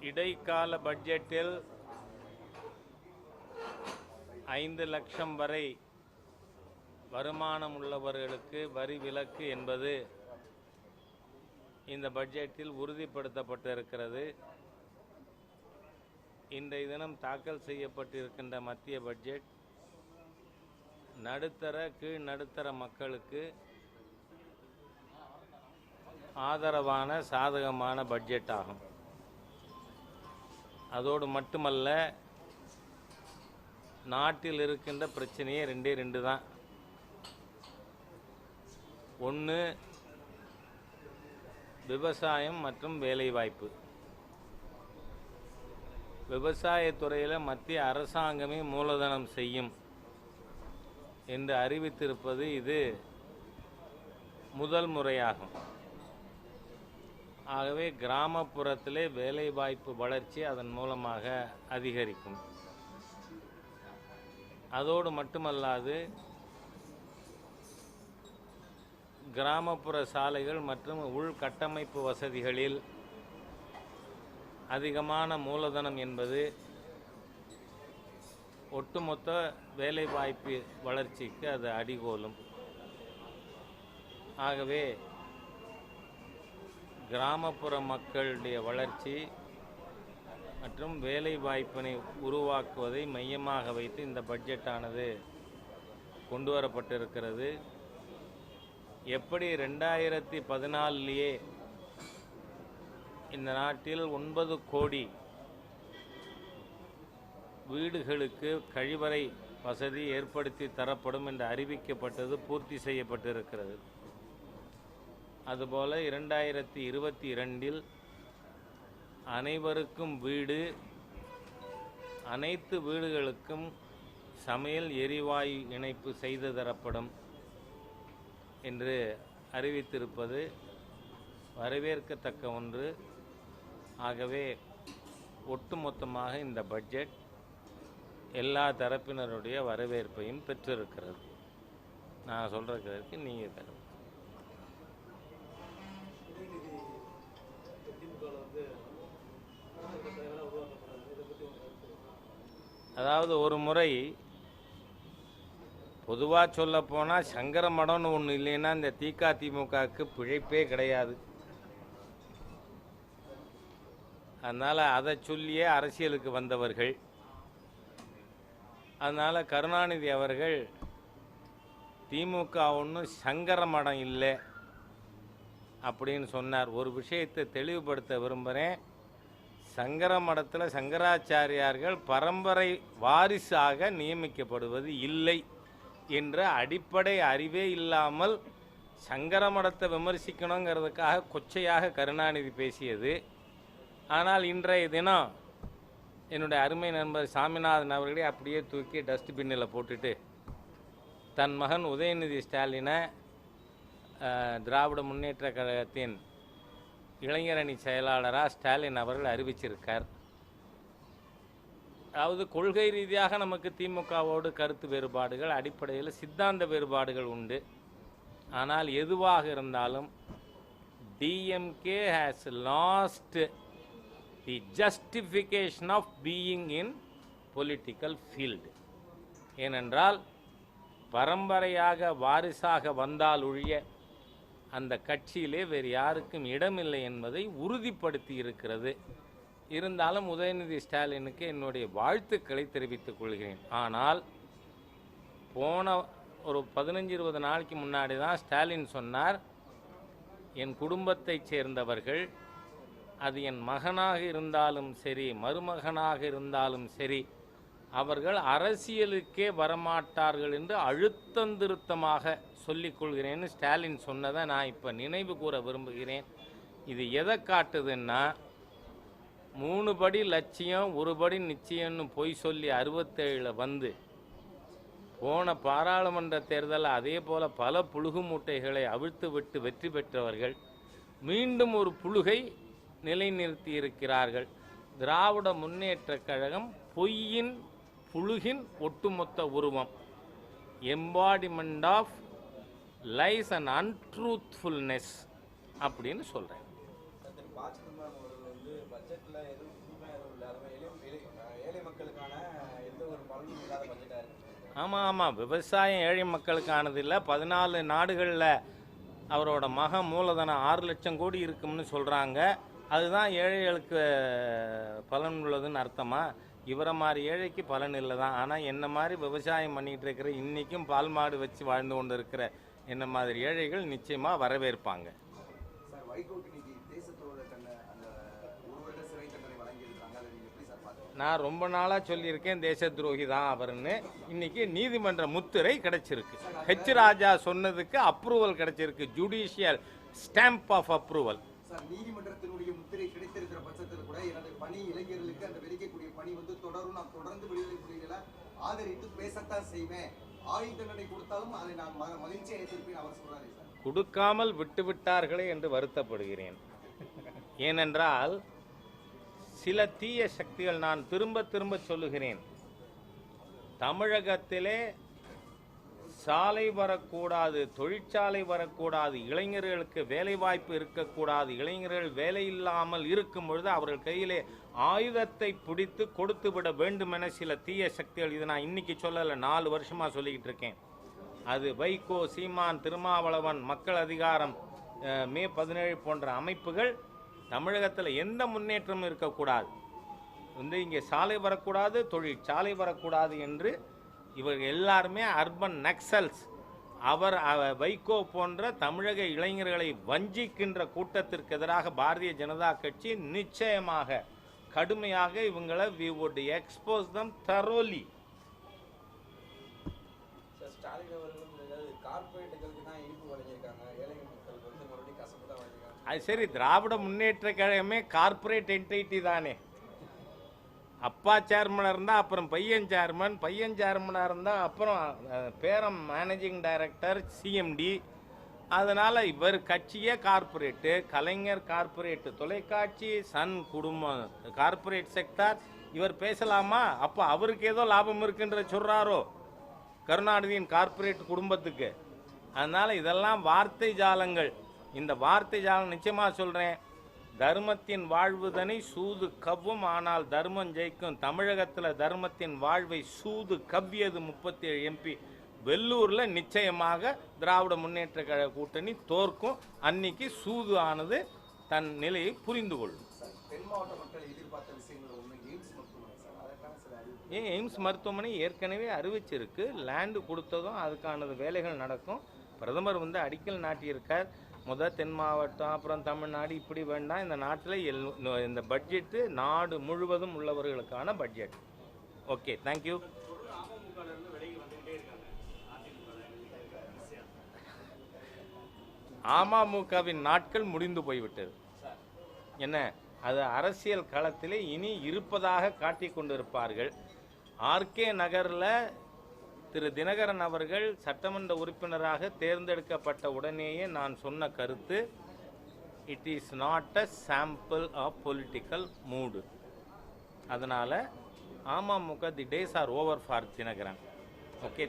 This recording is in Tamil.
இடைக்கால பட்ஜெட்டில் 5 லட்சம் வரை வருமானம் உள்ளவர்களுக்கு வரி விலக்கு என்பது இந்த பட்ஜெட்டில் உறுதிப்படுத்தப்பட்டிருக்கிறது. இன்றைய தினம் தாக்கல் செய்யப்பட்டிருக்கின்ற மத்திய பட்ஜெட் நடுத்தர கீழ் நடுத்தர மக்களுக்கு ஆதரவான சாதகமான பட்ஜெட் ஆகும். அதோடு மட்டுமல்ல, நாட்டில் இருக்கின்ற பிரச்சனையே ரெண்டு தான். ஒன்று விவசாயம் மற்றும் வேலைவாய்ப்பு. விவசாயத்துறையில் மத்திய அரசாங்கமே மூலதனம் செய்யும் என்று அறிவித்திருப்பது இது முதல் முறையாகும். ஆகவே கிராமப்புறத்திலே வேலைவாய்ப்பு வளர்ச்சி அதன் மூலமாக அதிகரிக்கும். அதோடு மட்டுமல்லாது, கிராமப்புற சாலைகள் மற்றும் உள்கட்டமைப்பு வசதிகளில் அதிகமான மூலதனம் என்பது ஒட்டுமொத்த வேலைவாய்ப்பு வளர்ச்சிக்கு அது அடிகோலும். ஆகவே கிராமப்புற மக்களுடைய வளர்ச்சி மற்றும் வேலை வாய்ப்பினை உருவாக்குவதை மையமாக வைத்து இந்த பட்ஜெட்டானது கொண்டு வரப்பட்டிருக்கிறது. எப்படி 2014 இந்த நாட்டில் 9 கோடி வீடுகளுக்கு கழிவறை வசதி ஏற்படுத்தி தரப்படும் என்று அறிவிக்கப்பட்டது பூர்த்தி செய்யப்பட்டிருக்கிறது. அதுபோல 2022 அனைவருக்கும் வீடு, அனைத்து வீடுகளுக்கும் சமையல் எரிவாயு இணைப்பு செய்து தரப்படும் என்று அறிவித்திருப்பது வரவேற்கத்தக்க ஒன்று. ஆகவே ஒட்டுமொத்தமாக இந்த பட்ஜெட் எல்லா தரப்பினருடைய வரவேற்பையும் பெற்றிருக்கிறது. நான் சொல்கிறதுக்கு நீங்கள் தரும். அதாவது ஒரு முறை பொதுவாக சொல்ல போனால் சங்கர மடம்னு ஒன்று இல்லைன்னா இந்த திமுகவுக்கு பிழைப்பே கிடையாது. அதனால் அதை சொல்லியே அரசியலுக்கு வந்தவர்கள். அதனால் கருணாநிதி அவர்கள் திமுக ஒன்றும் சங்கர மடம் இல்லை அப்படின்னு சொன்னார். ஒரு விஷயத்தை தெளிவுபடுத்த விரும்புகிறேன். சங்கர மடத்தில் சங்கராச்சாரியார்கள் பரம்பரை வாரிசாக நியமிக்கப்படுவது இல்லை என்ற அடிப்படை அறிவே இல்லாமல் சங்கர மடத்தை விமர்சிக்கணுங்கிறதுக்காக கொச்சையாக கருணாநிதி பேசியது. ஆனால் இன்றைய தினம் என்னுடைய அருமை நண்பர் சாமிநாதன் அவர்களே அப்படியே தூக்கி டஸ்ட்பின்னில் போட்டுட்டு தன் மகன் உதயநிதி ஸ்டாலினை திராவிட முன்னேற்ற கழகத்தின் இளைஞரணி செயலாளராக ஸ்டாலின் அவர்கள் அறிவிச்சிருக்கார். அதாவது கொள்கை ரீதியாக நமக்கு திமுகவோடு கருத்து வேறுபாடுகள், அடிப்படையில் சித்தாந்த வேறுபாடுகள் உண்டு. ஆனால் எதுவாக இருந்தாலும் DMK has lost the justification of being in political field. ஏனென்றால் பரம்பரையாக வாரிசாக வந்தால் ஒழிய அந்த கட்சியிலே வேறு யாருக்கும் இடமில்லை என்பதை உறுதிப்படுத்தி இருக்கிறது. இருந்தாலும் உதயநிதி ஸ்டாலினுக்கு என்னுடைய வாழ்த்துக்களை தெரிவித்துக் கொள்கிறேன். ஆனால் போன ஒரு 15-20 நாளைக்கு முன்னாடி தான் ஸ்டாலின் சொன்னார், என் குடும்பத்தைச் சேர்ந்தவர்கள், அது என் மகனாக இருந்தாலும் சரி மருமகனாக இருந்தாலும் சரி, அவர்கள் அரசியலுக்கே வரமாட்டார்கள் என்று அழுத்தந்திருத்தமாக சொல்லிக்கொள்கிறேன்னு ஸ்டாலின் சொன்னதை நான் இப்போ நினைவு கூற விரும்புகிறேன். இது எதை காட்டுதுன்னா, 3 படி லட்சியம் 1 படி நிச்சயம்னு பொய் சொல்லி 67 வந்து போன பாராளுமன்ற தேர்தலில் அதே போல் பல புழுகு மூட்டைகளை அவிழ்த்து விட்டு வெற்றி பெற்றவர்கள் மீண்டும் ஒரு புழுகை நிலைநிறுத்தி இருக்கிறார்கள். திராவிட முன்னேற்ற கழகம் பொய்யின் புழுகின் ஒட்டுமொத்த உருவம், எம்பாடிமெண்ட் ஆஃப் லைஸ் அண்ட் அன்ட்ரூத்ஃபுல்னஸ் அப்படின்னு சொல்கிறேன். பட்ஜெட்ல எதுவும் புதுமையா எதுவும் இல்லை. அதுவும் ஏழை மக்களுக்கான எந்த ஒரு பலனும் இல்லாத பட்ஜெட்டா இருக்கு. ஆமாம், விவசாயம் ஏழை மக்களுக்கானது இல்லை. 14 நாடுகளில் அவரோட மூலதனம் 6 லட்சம் கோடி இருக்கும்னு சொல்கிறாங்க. அதுதான் ஏழைகளுக்கு பலன் உள்ளதுன்னு அர்த்தமா? இவரை மாதிரி ஏழைக்கு பலன் இல்லை தான். ஆனால் என்ன மாதிரி விவசாயம் பண்ணிகிட்டு இருக்கிற இன்றைக்கும் பால் மாடு வச்சு வாழ்ந்து கொண்டு இருக்கிற என்ன மாதிரி ஏழைகள் நிச்சயமாக வரவேற்பாங்க. சார், வைகோக்கு இன்னைக்கு தேசத்தோட அந்த 1 வருட சிறை தண்டனை வழங்கியிருக்காங்க. அதை நீங்கள் எப்படி சார் பார்க்குறீங்க? நான் ரொம்ப நாளாக சொல்லியிருக்கேன் தேச துரோகி தான் அவர்னு. இன்னைக்கு நீதிமன்ற முத்திரை கிடைச்சிருக்கு. ஹெச் ராஜா சொன்னதுக்கு அப்ரூவல் கிடைச்சிருக்கு. Judicial stamp of approval. Sir, நீதிமன்றத்தினுடைய முத்திரை கிடைத்திருக்கிற பட்சத்தில் கூட எனது பணி இளைஞர்களுக்கு அந்த வெடிக்கக்கூடிய பணி தொடரும். நான் தொடர்ந்து விடுதலை புலிகளை ஆதரித்து பேசத்தான் செய்வேன். ஆயுள் தண்டனை கொடுத்தாலும் அதை நான் மகிழ்ச்சியை ஏற்றிருப்பேன் அவர் சொல்றாரு சார். கொடுக்காமல் விட்டுவிட்டார்களே என்று வருத்தப்படுகிறேன். ஏனென்றால் சில தீய சக்திகள், நான் திரும்ப திரும்ப சொல்லுகிறேன், தமிழகத்திலே சாலை வரக்கூடாது, தொழிற்சாலை வரக்கூடாது, இளைஞர்களுக்கு வேலை வாய்ப்பு இருக்கக்கூடாது, இளைஞர்கள் வேலை இல்லாமல் இருக்கும் பொழுது அவர்கள் கையிலே ஆயுதத்தை பிடித்து கொடுத்து விட வேண்டும் என சில தீய சக்திகள், இது நான் இன்னைக்கு சொல்லலை, 4 வருஷமாக சொல்லிக்கிட்டு இருக்கேன். அது வைகோ, சீமான், திருமாவளவன், மக்கள் அதிகாரம், மே 17 போன்ற அமைப்புகள் தமிழகத்தில் எந்த முன்னேற்றமும் இருக்கக்கூடாது, இங்கே சாலை வரக்கூடாது, தொழிற்சாலை வரக்கூடாது என்று இவர்கள் எல்லாருமே அர்பன் நக்சல்ஸ். வைகோ போன்ற தமிழக இளைஞர்களை வஞ்சிக்கின்ற கூட்டத்திற்கு எதிராக பாரதிய ஜனதா கட்சி நிச்சயமாக கடுமையாக இவங்களை we would expose them thoroughly. Stalin அவர்கள் கார்பரேட்டுகளுக்கு தான் இனிப்பு வழங்கியிருக்காங்க, ஏழை மக்களுக்கு மறுபடியும் கசப்பு தான் வழங்கியிருக்காங்க. அது சரி, திராவிட முன்னேற்ற கழகமே கார்பரேட் என்டிட்டி தானே. அப்பா சேர்மனாக இருந்தால் அப்புறம் பையன் சேர்மனாக இருந்தால் அப்புறம் பேரம் மேனேஜிங் டைரக்டர், சிஎம்டி. அதனால் இவர் கட்சியே கார்பரேட்டு, கலைஞர் கார்பரேட்டு, தொலைக்காட்சி, சன் குடும்பம் கார்பரேட் செக்டார். இவர் பேசலாமா? அப்போ அவருக்கு ஏதோ லாபம் இருக்குன்ற சொல்கிறாரோ கருணாநிதியின் கார்பரேட் குடும்பத்துக்கு. அதனால் இதெல்லாம் வார்த்தை ஜாலங்கள். இந்த வார்த்தை ஜாலம் நிச்சயமாக சொல்கிறேன், தர்மத்தின் வாழ்வுதனை சூது கவ்வும், ஆனால் தர்மம் ஜெயிக்கும். தமிழகத்தில் தர்மத்தின் வாழ்வை சூது கவ்வியது 37 எம்பி. வெள்ளூரில் நிச்சயமாக திராவிட முன்னேற்ற கழக கூட்டணி தோற்கும். அன்னைக்கு சூது ஆனது தன் நிலையை புரிந்து கொள்ளும். தென் மாவட்ட மக்கள் எதிர்பார்த்த விஷயங்கள் ஒன்று எய்ம்ஸ் மருத்துவமனை சார். அதற்கான சில எய்ம்ஸ் மருத்துவமனை ஏற்கனவே அறிவிச்சிருக்கு. லேண்டு கொடுத்ததும் அதுக்கானது வேலைகள் நடக்கும். பிரதமர் அடிக்கல் நாட்டியிருக்கார். தென் மாவட்டம், அப்புறம் தமிழ்நாடு, இப்படி வேண்டாம். இந்த நாட்டில் இந்த பட்ஜெட்டு நாடு முழுவதும் உள்ளவர்களுக்கான பட்ஜெட். Okay, thank you. அமமுகவின் நாட்கள் முடிந்து போய்விட்டது. என்ன, அது அரசியல் களத்திலே இனி இருப்பதாக காட்டிக் கொண்டிருப்பார்கள். ஆர்கே நகரில் திரு தினகரன் அவர்கள் சட்டமன்ற உறுப்பினராக தேர்ந்தெடுக்கப்பட்ட உடனேயே நான் சொன்ன கருத்து, it is not a sample of political mood. அதனால் AMMK the days are over for Dhinakaran. Okay.